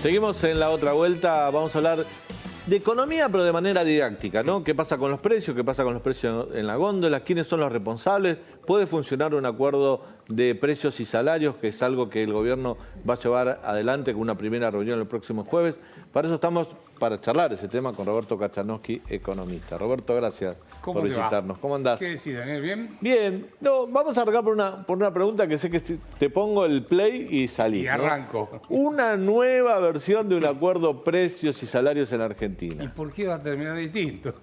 Seguimos en la otra vuelta, vamos a hablar de economía, pero de manera didáctica, ¿no? ¿Qué pasa con los precios? ¿Qué pasa con los precios en la góndola? ¿Quiénes son los responsables? ¿Puede funcionar un acuerdo de precios y salarios, que es algo que el gobierno va a llevar adelante con una primera reunión el próximo jueves? Para eso estamos para charlar ese tema con Roberto Kachanowski, economista. Roberto, gracias por visitarnos. ¿Cómo andás? ¿Qué decís, Daniel? ¿Bien? Bien. No, vamos a arrancar por una pregunta que sé que te pongo el play y salí. Y arranco. ¿No? Una nueva versión de un acuerdo precios y salarios en Argentina. ¿Y por qué va a terminar distinto?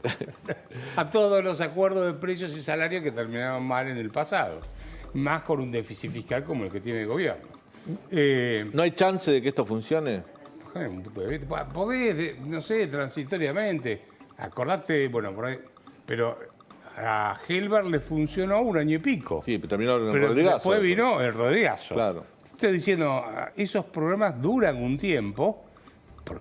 A todos los acuerdos de precios y salarios que terminaron mal en el pasado. Más con un déficit fiscal como el que tiene el gobierno. ¿No hay chance de que esto funcione? Un punto de vista. Podés, no sé, transitoriamente. Acordate, bueno, por ahí, pero a Helber le funcionó un año y pico. Sí, pero terminó en el Pero Rodrigazo. después vino el Rodrigazo. Claro. Estoy diciendo, esos programas duran un tiempo,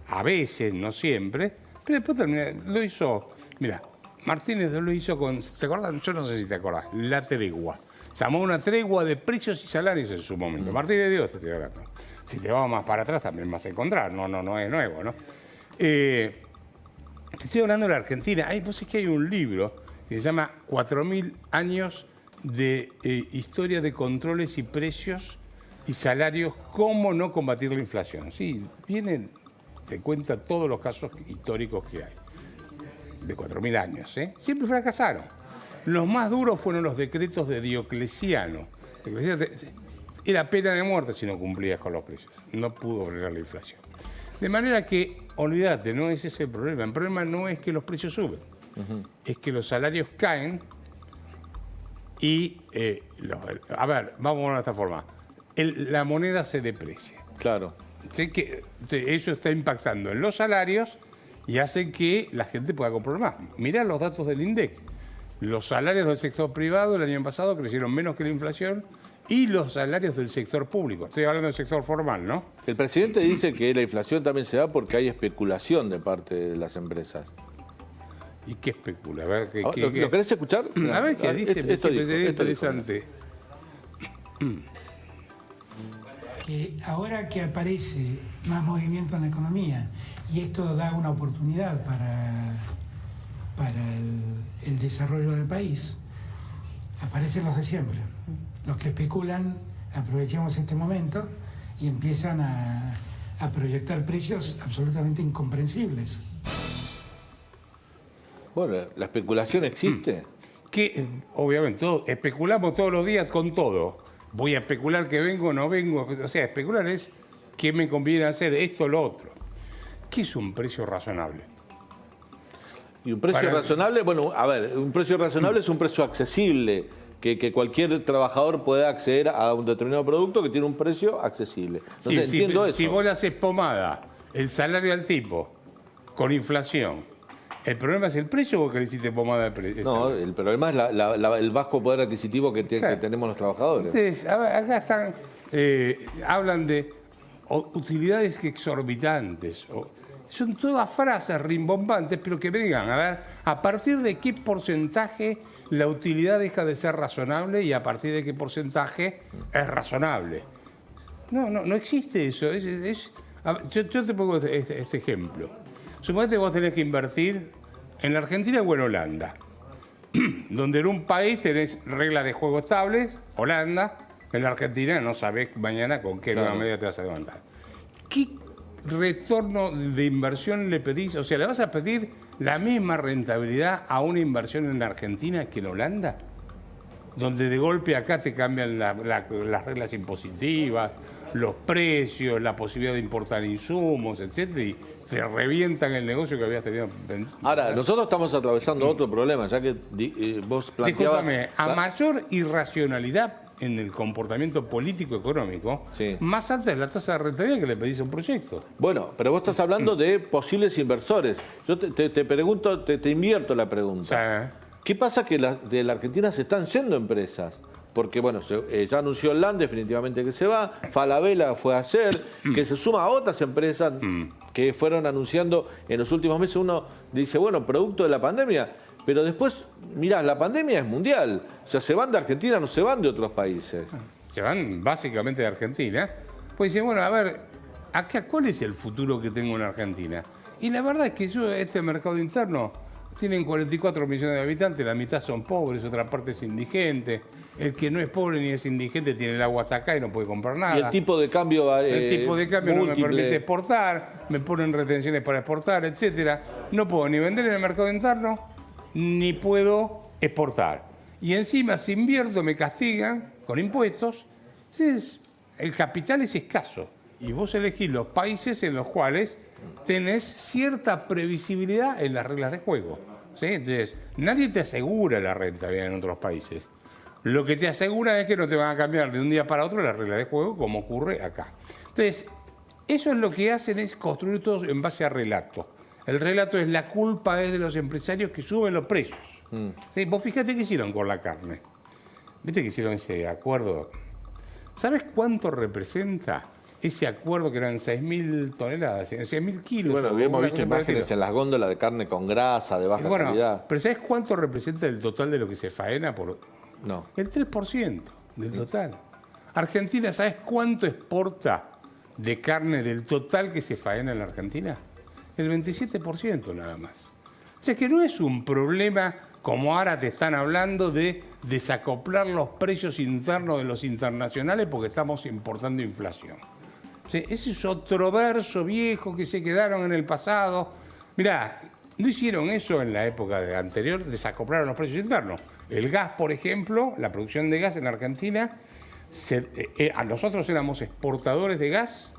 a veces, no siempre, pero después termina, lo hizo, mira, Martínez lo hizo con, ¿te acordás? Yo no sé si te acordás, la tregua. Se llamó una tregua de precios y salarios en su momento. Martínez Dios, te estoy hablando. Si te vas más para atrás también vas a encontrar, no es nuevo, ¿no? Te estoy hablando de la Argentina. Vos sabés que hay un libro que se llama 4000 años de historia de controles y precios y salarios, cómo no combatir la inflación. Sí, se cuenta todos los casos históricos que hay, de 4000 años, ¿eh? Siempre fracasaron. Los más duros fueron los decretos de Diocleciano. Era pena de muerte si no cumplías con los precios. No pudo frenar la inflación. De manera que, olvídate, no es ese el problema. El problema no es que los precios suben, es que los salarios caen y, a ver, vamos a ver de esta forma. La moneda se deprecia. Claro. Sé que eso está impactando en los salarios y hace que la gente pueda comprar más. Mirá los datos del INDEC. Los salarios del sector privado el año pasado crecieron menos que la inflación y los salarios del sector público. Estoy hablando del sector formal, ¿no? El presidente dice que la inflación también se da porque hay especulación de parte de las empresas. ¿Y qué especula? A ver, ¿Lo querés escuchar? A ver qué dice el presidente, interesante. Que ahora que aparece más movimiento en la economía y esto da una oportunidad para el desarrollo del país, aparecen los de siempre. Los que especulan, aprovechemos este momento y empiezan a proyectar precios absolutamente incomprensibles. Bueno, la especulación existe. Que obviamente especulamos todos los días con todo. Voy a especular que vengo o no vengo. O sea, especular es qué me conviene hacer, esto o lo otro. ¿Qué es un precio razonable? Y un precio razonable, bueno, a ver, un precio razonable es un precio accesible, que cualquier trabajador pueda acceder a un determinado producto que tiene un precio accesible. Entonces, entiendo eso. Si vos le haces pomada, el salario al tipo, con inflación, ¿el problema es el precio o que le hiciste pomada al precio? No, el problema es el bajo poder adquisitivo que tenemos los trabajadores. Entonces, acá están, hablan de utilidades exorbitantes. Son todas frases rimbombantes, pero que me digan, a ver, ¿a partir de qué porcentaje la utilidad deja de ser razonable y a partir de qué porcentaje es razonable? No existe eso. Yo te pongo este ejemplo. Suponete que vos tenés que invertir en la Argentina o en Holanda, donde en un país tenés reglas de juego estables, Holanda, en la Argentina no sabés mañana con qué nueva medida te vas a levantar. ¿Qué retorno de inversión le pedís? O sea, ¿le vas a pedir la misma rentabilidad a una inversión en la Argentina que en Holanda? Donde de golpe acá te cambian las reglas impositivas, los precios, la posibilidad de importar insumos, etcétera, y te revientan el negocio que habías tenido. Ahora, nosotros estamos atravesando otro problema, ya que vos planteabas... Discúlpame, a mayor irracionalidad en el comportamiento político-económico, más alta es la tasa de rentabilidad que le pedís a un proyecto. Bueno, pero vos estás hablando de posibles inversores. Yo te pregunto, te invierto la pregunta. ¿Qué pasa que de la Argentina se están yendo empresas? Porque, bueno, ya anunció LAN definitivamente que se va, Falabella fue ayer, que se suma a otras empresas que fueron anunciando en los últimos meses. Uno dice, bueno, producto de la pandemia, pero después, mirá, la pandemia es mundial. O sea, se van de Argentina, no se van de otros países. Se van básicamente de Argentina. Pues dicen, bueno, a ver, acá, ¿cuál es el futuro que tengo en Argentina? Y la verdad es que este mercado interno, tienen 44 millones de habitantes, la mitad son pobres, otra parte es indigente. El que no es pobre ni es indigente tiene el agua hasta acá y no puede comprar nada. Y el tipo de cambio el tipo de cambio múltiple. no me permite exportar, me ponen retenciones para exportar, etcétera. No puedo ni vender en el mercado interno, ni puedo exportar. Y encima, si invierto, me castigan con impuestos. Entonces, el capital es escaso. Y vos elegís los países en los cuales tenés cierta previsibilidad en las reglas de juego. ¿Sí? Entonces, nadie te asegura la rentabilidad en otros países. Lo que te asegura es que no te van a cambiar de un día para otro las reglas de juego, como ocurre acá. Entonces, eso es lo que hacen, es construir todo en base a relato. El relato es la culpa es de los empresarios que suben los precios. ¿Sí? Vos fíjate qué hicieron con la carne. ¿Viste que hicieron ese acuerdo? ¿Sabes cuánto representa ese acuerdo que eran 6.000 toneladas, 6.000 kilos? Bueno, habíamos visto imágenes en las góndolas de carne con grasa, de baja calidad. Pero ¿sabes cuánto representa el total de lo que se faena? No. El 3% del total. Argentina, ¿sabes cuánto exporta de carne del total que se faena en la Argentina? El 27% nada más. O sea que no es un problema, como ahora te están hablando, de desacoplar los precios internos de los internacionales porque estamos importando inflación. O sea, ese es otro verso viejo que se quedaron en el pasado. Mirá, no hicieron eso en la época anterior, desacoplaron los precios internos. El gas, por ejemplo, la producción de gas en Argentina, nosotros éramos exportadores de gas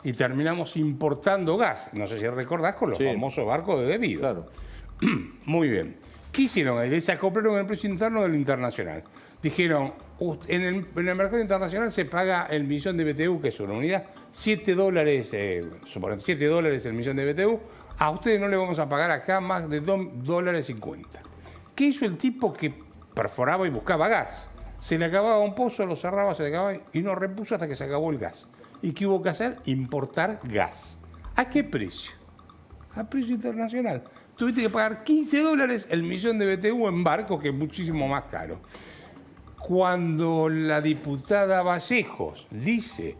y terminamos importando gas. No sé si recordás con los famosos barcos de debido. Claro. Muy bien. ¿Qué hicieron? Desacoplaron el precio interno del internacional. Dijeron, en el mercado internacional se paga el millón de BTU, que es una unidad, $7, suponete, $7 el millón de BTU. A ustedes no le vamos a pagar acá más de $2.50. ¿Qué hizo el tipo que perforaba y buscaba gas? Se le acababa un pozo, lo cerraba, se le acababa y no repuso hasta que se acabó el gas. ¿Y qué hubo que hacer? Importar gas. ¿A qué precio? A precio internacional. Tuviste que pagar $15 el millón de BTU en barco, que es muchísimo más caro. Cuando la diputada Vallejos dice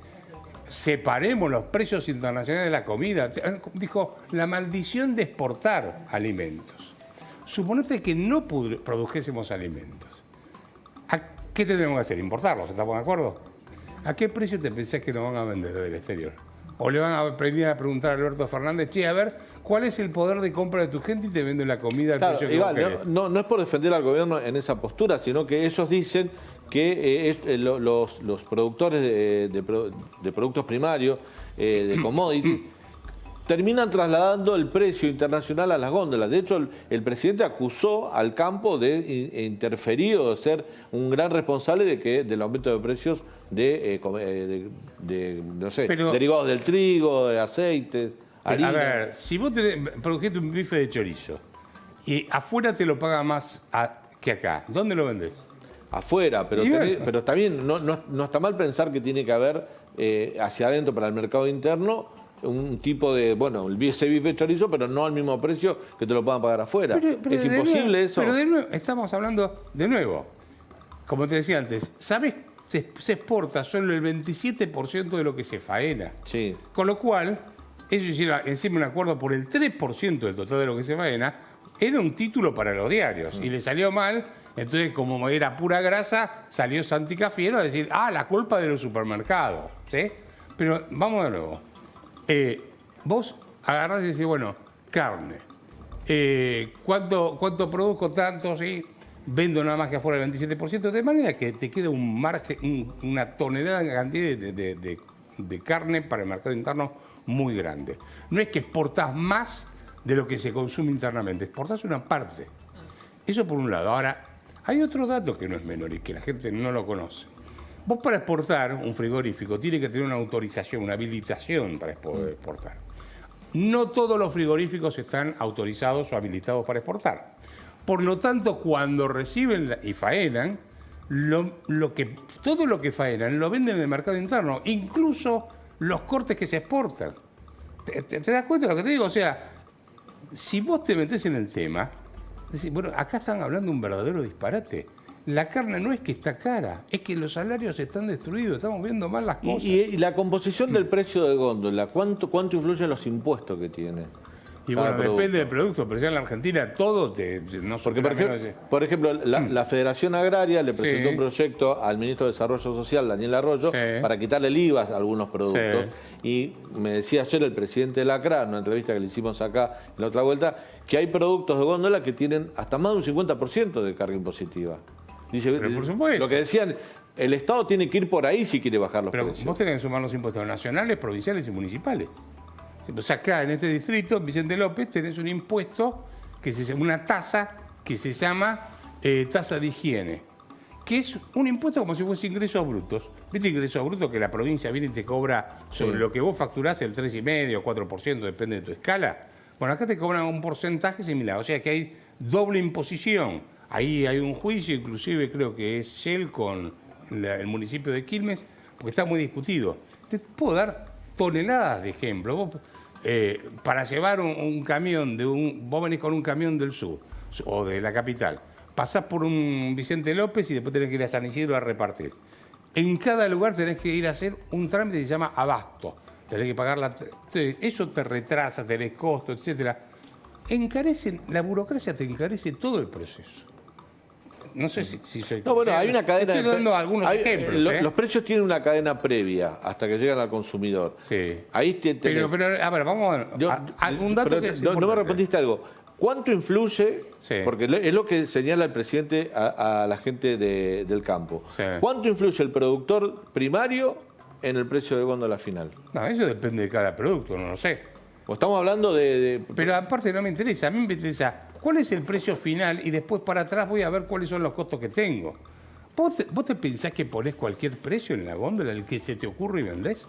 separemos los precios internacionales de la comida, dijo la maldición de exportar alimentos. Suponete que no produjésemos alimentos. ¿Qué tendremos que hacer? ¿Importarlos? ¿Estamos de acuerdo? ¿A qué precio te pensás que nos van a vender del exterior? O le van a venir a preguntar a Alberto Fernández, che, a ver, ¿cuál es el poder de compra de tu gente y te venden la comida al precio que vos querés? No es por defender al gobierno en esa postura, sino que ellos dicen que los productores de productos primarios, de commodities, terminan trasladando el precio internacional a las góndolas. De hecho, el presidente acusó al campo de interferir o de ser un gran responsable del aumento de precios no sé, derivados del trigo, de aceite, harina. A ver, si vos produjiste un bife de chorizo y afuera te lo paga más que acá, ¿dónde lo vendés? Afuera, pero también no está mal pensar que tiene que haber hacia adentro para el mercado interno un tipo de, ese bife de chorizo, pero no al mismo precio que te lo puedan pagar afuera. Es imposible eso. Pero de nuevo, estamos hablando de nuevo, como te decía antes, ¿sabes? Se exporta solo el 27% de lo que se faena. Sí. Con lo cual, ellos hicieron encima un acuerdo por el 3% del total de lo que se faena, era un título para los diarios, y le salió mal. Entonces, como era pura grasa, salió Santi Cafiero a decir, la culpa de los supermercados. ¿Sí? Pero vamos de nuevo. Vos agarrás y decís, bueno, carne. ¿Cuánto produzco? Tanto, sí. Vendo nada más que afuera el 27%, de manera que te queda un margen, una tonelada de cantidad de carne para el mercado interno muy grande. No es que exportás más de lo que se consume internamente, exportás una parte. Eso por un lado. Ahora, hay otro dato que no es menor y que la gente no lo conoce. Vos para exportar un frigorífico tiene que tener una autorización, una habilitación para poder exportar. No todos los frigoríficos están autorizados o habilitados para exportar. Por lo tanto, cuando reciben y faenan, todo lo que faenan lo venden en el mercado interno, incluso los cortes que se exportan. ¿Te das cuenta de lo que te digo? O sea, si vos te metés en el tema, decís, bueno, acá están hablando un verdadero disparate. La carne no es que está cara, es que los salarios están destruidos, estamos viendo mal las cosas. Y la composición del precio de góndola, ¿cuánto influyen los impuestos que tiene? Y bueno, depende del producto, pero ya en la Argentina todo no porque por ejemplo la Federación Agraria le presentó un proyecto al ministro de Desarrollo Social, Daniel Arroyo, para quitarle el IVA a algunos productos. Y me decía ayer el presidente de la CRA, en una entrevista que le hicimos acá en la otra vuelta, que hay productos de góndola que tienen hasta más de un 50% de carga impositiva. Dice, pero por supuesto. Lo que decían, el Estado tiene que ir por ahí si quiere bajar los precios. Pero vos tenés que sumar los impuestos nacionales, provinciales y municipales. Pues acá en este distrito, Vicente López, tenés un impuesto, una tasa que se llama tasa de higiene, que es un impuesto como si fuese ingresos brutos. ¿Viste ingresos brutos que la provincia viene y te cobra sobre lo que vos facturás el 3,5% o 4%, depende de tu escala? Bueno, acá te cobran un porcentaje similar, o sea que hay doble imposición. Ahí hay un juicio, inclusive creo que es Shell con el municipio de Quilmes, porque está muy discutido. Te puedo dar toneladas de ejemplos. Vos, para llevar un camión, vos venís con un camión del sur o de la capital, pasás por un Vicente López y después tenés que ir a San Isidro a repartir. En cada lugar tenés que ir a hacer un trámite que se llama abasto. Tenés que pagar eso te retrasa, tenés costo, etcétera. La burocracia te encarece todo el proceso. No sé si soy... No, bueno, hay una cadena... Estoy dando algunos ejemplos. Los precios tienen una cadena previa hasta que llegan al consumidor. Sí. Ahí pero, a ver, vamos a algún dato pero, que es no me importante. respondiste algo. ¿Cuánto influye? Sí. Porque es lo que señala el presidente a la gente del campo. Sí. ¿Cuánto influye el productor primario en el precio de góndola final? No, eso depende de cada producto, no lo sé. O estamos hablando Pero aparte no me interesa, a mí me interesa cuál es el precio final y después para atrás voy a ver cuáles son los costos que tengo. ¿Vos te pensás que ponés cualquier precio en la góndola, el que se te ocurre y vendés?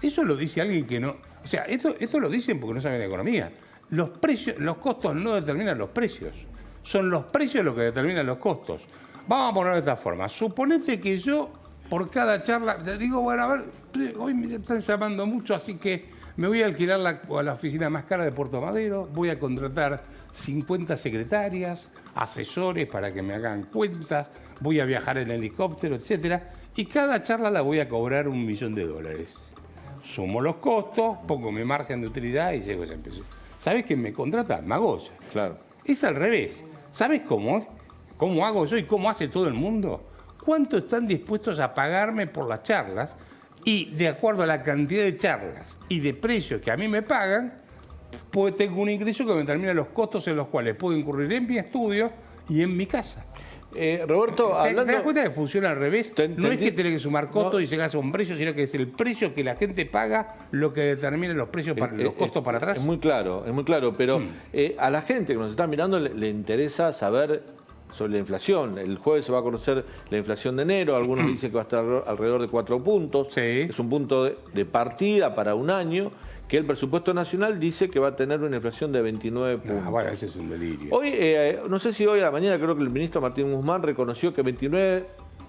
Eso lo dice alguien que no... O sea, esto lo dicen porque no saben economía. Los costos no determinan los precios. Son los precios los que determinan los costos. Vamos a ponerlo de esta forma. Suponete que yo, por cada charla, te digo, bueno, a ver, hoy me están llamando mucho, así que me voy a alquilar a la oficina más cara de Puerto Madero, voy a contratar 50 secretarias, asesores para que me hagan cuentas, voy a viajar en helicóptero, etcétera, y cada charla la voy a cobrar $1.000.000. Sumo los costos, pongo mi margen de utilidad y llego a ese precio. ¿Sabés quién me contrata? Magoya. Claro. Es al revés. ¿Sabés cómo hago yo y cómo hace todo el mundo? ¿Cuánto están dispuestos a pagarme por las charlas? Y de acuerdo a la cantidad de charlas y de precios que a mí me pagan, pues tengo un ingreso que me determina los costos en los cuales puedo incurrir en mi estudio y en mi casa. Roberto, hablando... ¿Te das cuenta que funciona al revés? No es que tenés que sumar costos y llegas a un precio, sino que es el precio que la gente paga lo que determina los precios los costos para atrás. Es muy claro, pero a la gente que nos está mirando le interesa saber sobre la inflación. El jueves se va a conocer la inflación de enero, algunos dicen que va a estar alrededor de 4 puntos. Sí. Es un punto de partida para un año, que el presupuesto nacional dice que va a tener una inflación de 29 puntos. Bueno, ese es un delirio. Hoy, no sé si hoy a la mañana, creo que el ministro Martín Guzmán reconoció que 29,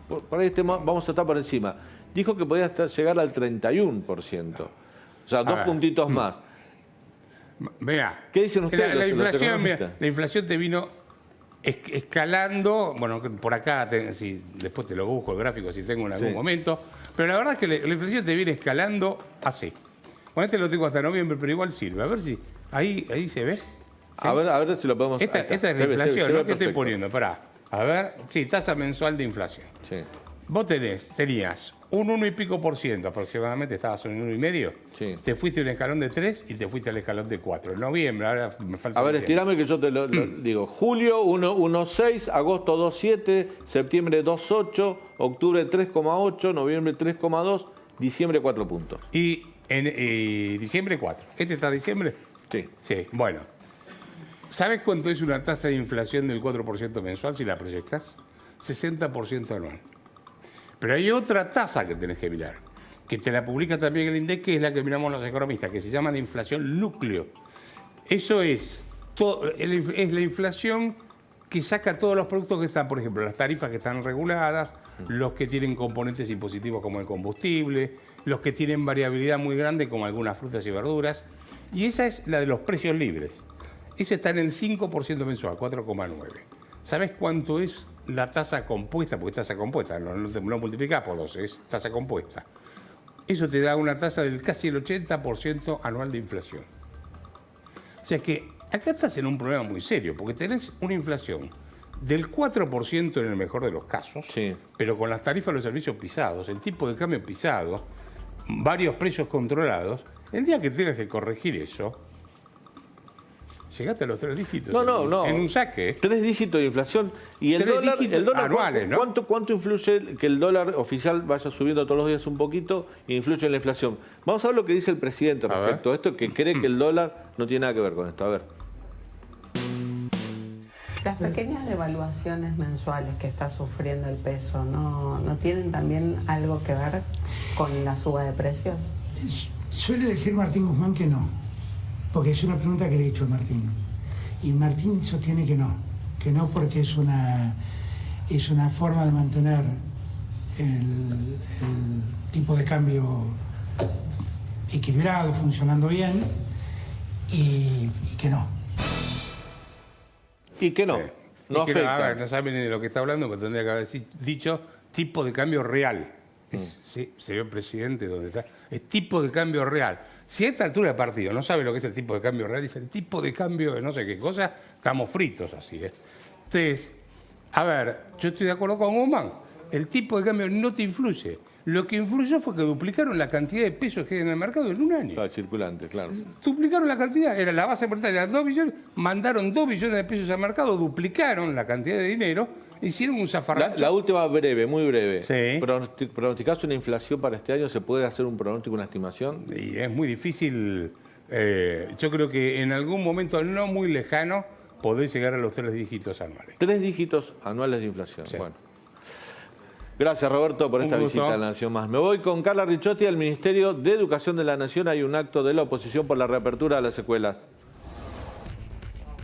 por ahí vamos a estar por encima, dijo que podía llegar al 31%. O sea, 2 puntitos más. Vea, ¿qué dicen ustedes? La inflación te vino escalando, bueno, por acá, después te lo busco el gráfico si tengo en algún momento, pero la verdad es que la inflación te viene escalando así. Bueno, este lo tengo hasta noviembre, pero igual sirve. A ver si ahí se ve. ¿Sí? A ver si lo podemos... Esta es la inflación, ¿no? ¿Qué estoy poniendo? Pará. A ver, sí, tasa mensual de inflación. Sí. Vos tenías un 1 y pico por ciento aproximadamente, estabas en 1,5. Sí. Te fuiste a un escalón de 3 y te fuiste al escalón de 4. En noviembre, ahora me falta... A ver, estirame que yo te lo digo. Julio 1,6, agosto 2,7, septiembre 2,8, octubre 3,8, noviembre 3,2, diciembre 4 puntos. Y diciembre 4. ¿Este está diciembre? Sí. Sí, bueno. ¿Sabes cuánto es una tasa de inflación del 4% mensual si la proyectas? 60% anual. Pero hay otra tasa que tenés que mirar, que te la publica también el INDEC, que es la que miramos los economistas, que se llama la inflación núcleo. Eso es la inflación que saca todos los productos que están, por ejemplo, las tarifas que están reguladas, los que tienen componentes impositivos como el combustible, los que tienen variabilidad muy grande como algunas frutas y verduras. Y esa es la de los precios libres. Esa está en el 5% mensual, 4,9. ¿Sabés cuánto es la tasa compuesta? Porque es tasa compuesta, no multiplicás por 12, es tasa compuesta. Eso te da una tasa del casi el 80% anual de inflación. O sea que acá estás en un problema muy serio, porque tenés una inflación del 4% en el mejor de los casos, sí, pero con las tarifas de los servicios pisados, el tipo de cambio pisado, varios precios controlados. El día que tengas que corregir eso, llegaste a los 3 dígitos no. en un saque. 3 dígitos de inflación. Y el dólar anuales, ¿cuánto influye que el dólar oficial vaya subiendo todos los días un poquito e influye en la inflación? Vamos a ver lo que dice el presidente respecto a esto, que cree que el dólar no tiene nada que ver con esto. A ver. Las pequeñas devaluaciones mensuales que está sufriendo el peso, ¿no tienen también algo que ver con la suba de precios? Suele decir Martín Guzmán que no, porque es una pregunta que le he hecho a Martín. Y Martín sostiene que no porque es una forma de mantener el tipo de cambio equilibrado, funcionando bien, y que no. Y que no, no afecta. A ver, no sabe ni de lo que está hablando, pero tendría que haber dicho tipo de cambio real. Sí, señor presidente, ¿dónde está? Es tipo de cambio real. Si a esta altura de partido no sabe lo que es el tipo de cambio real, dice el tipo de cambio de no sé qué cosa, estamos fritos así. Entonces, a ver, yo estoy de acuerdo con Guzmán. El tipo de cambio no te influye. Lo que influyó fue que duplicaron la cantidad de pesos que hay en el mercado en un año. Claro, circulante, claro. Duplicaron la cantidad, era la base monetaria, 2 billones, mandaron 2 billones de pesos al mercado, duplicaron la cantidad de dinero, hicieron un zafarrancho. La última breve, muy breve. Sí. ¿Pronosticás una inflación para este año? ¿Se puede hacer un pronóstico, una estimación? Y es muy difícil. Yo creo que en algún momento no muy lejano podés llegar a los 3 dígitos anuales. 3 dígitos anuales de inflación. Sí. Bueno. Gracias, Roberto, por esta visita a La Nación Más. Me voy con Carla Ricciotti al Ministerio de Educación de la Nación. Hay un acto de la oposición por la reapertura de las escuelas.